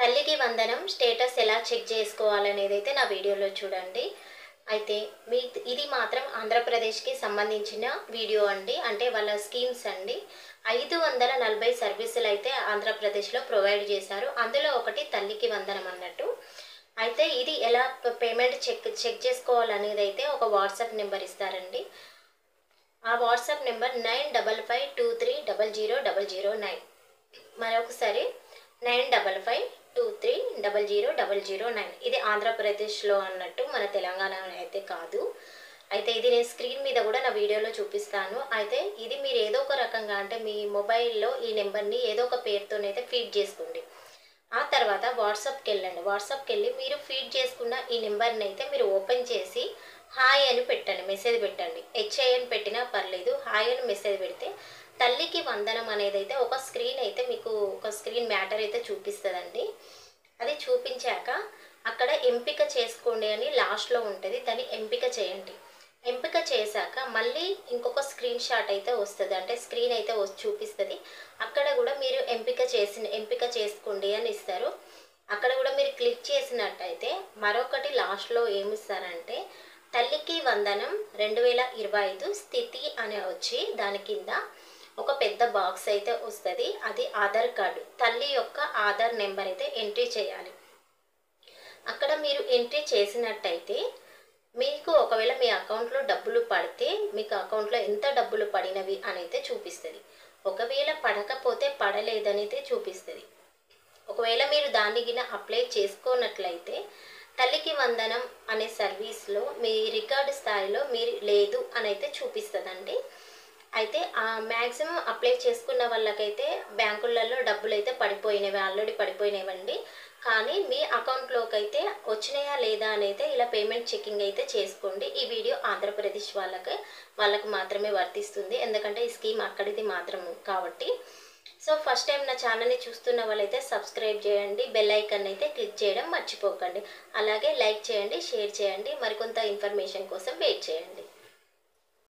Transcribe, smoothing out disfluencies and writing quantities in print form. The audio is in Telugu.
తల్లికి వందనం స్టేటస్ ఎలా చెక్ చేసుకోవాలనేది అయితే నా వీడియోలో చూడండి. అయితే ఇది మాత్రం ఆంధ్రప్రదేశ్‌కి సంబంధించిన వీడియో అండి. అంటే వాళ్ళ స్కీమ్స్ అండి. 540 సర్వీసులైతే ఆంధ్రప్రదేశ్‌లో ప్రొవైడ్ చేశారు. అందులో ఒకటి తల్లికి వందనం అన్నట్టు. అయితే ఇది ఎలా పేమెంట్ చెక్ చేసుకోవాలనేదైతే ఒక వాట్సాప్ నెంబర్ ఇస్తారండి. ఆ వాట్సాప్ నెంబర్ 9552300009. మరొకసారి 9552300009. ఇది ఆంధ్రప్రదేశ్‌లో అన్నట్టు, మన తెలంగాణలో అయితే కాదు. అయితే ఇది నేను స్క్రీన్ మీద కూడా నా వీడియోలో చూపిస్తాను. అయితే ఇది మీరు ఏదో ఒక రకంగా అంటే మీ మొబైల్‌లో ఈ నెంబర్‌ని ఏదో ఒక పేరుతోనైతే ఫీడ్ చేసుకోండి. ఆ తర్వాత వాట్సాప్‌కెళ్ళండి. వాట్సాప్‌కెళ్ళి మీరు ఫీడ్ చేసుకున్న ఈ నెంబర్‌ని అయితే మీరు ఓపెన్ చేసి హాయ్ అని పెట్టండి, మెసేజ్ పెట్టండి. హెచ్ఐ అని పెట్టినా పర్లేదు. హాయ్ అని మెసేజ్ పెడితే తల్లికి వందనం అనేదైతే ఒక స్క్రీన్ మ్యాటర్ అయితే చూపిస్తుందండి. అది చూపించాక అక్కడ ఎంపిక చేసుకోండి అని లాస్ట్లో ఉంటుంది. దాన్ని ఎంపిక చేయండి. ఎంపిక చేశాక మళ్ళీ ఇంకొక స్క్రీన్ షాట్ అయితే వస్తుంది. అంటే స్క్రీన్ అయితే చూపిస్తుంది. అక్కడ కూడా మీరు ఎంపిక చేసుకోండి అని ఇస్తారు. అక్కడ కూడా మీరు క్లిక్ చేసినట్టయితే మరొకటి లాస్ట్లో ఏమిస్తారంటే తల్లికి వందనం 2025 స్థితి అని వచ్చి దాని కింద ఒక పెద్ద బాక్స్ అయితే వస్తుంది. అది ఆధార్ కార్డు, తల్లి యొక్క ఆధార్ నెంబర్ అయితే ఎంట్రీ చేయాలి. అక్కడ మీరు ఎంట్రీ చేసినట్టయితే మీకు ఒకవేళ మీ అకౌంట్లో డబ్బులు పడితే మీకు అకౌంట్లో ఎంత డబ్బులు పడినవి అనేది చూపిస్తుంది. ఒకవేళ పడకపోతే పడలేదనైతే చూపిస్తుంది. ఒకవేళ మీరు దాన్ని గిన అప్లై చేసుకోనట్లయితే తల్లికి వందనం అనే సర్వీస్లో మీ రికార్డు స్థాయిలో మీరు లేదు అని అయితే చూపిస్తుందండి. అయితే మ్యాక్సిమం అప్లై చేసుకున్న వాళ్ళకైతే బ్యాంకులలో డబ్బులు అయితే ఆల్రెడీ పడిపోయినవండి. కానీ మీ అకౌంట్లోకి అయితే వచ్చినాయా లేదా అని అయితే ఇలా పేమెంట్ చెకింగ్ అయితే చేసుకోండి. ఈ వీడియో ఆంధ్రప్రదేశ్ వాళ్ళకు మాత్రమే వర్తిస్తుంది. ఎందుకంటే ఈ స్కీమ్ అక్కడిది మాత్రం కాబట్టి. సో ఫస్ట్ టైం నా ఛానల్ని చూస్తున్న వాళ్ళైతే సబ్స్క్రైబ్ చేయండి, బెల్ ఐకాన్ అయితే క్లిక్ చేయడం మర్చిపోకండి. అలాగే లైక్ చేయండి, షేర్ చేయండి. మరికొంత ఇన్ఫర్మేషన్ కోసం వెయిట్ చేయండి.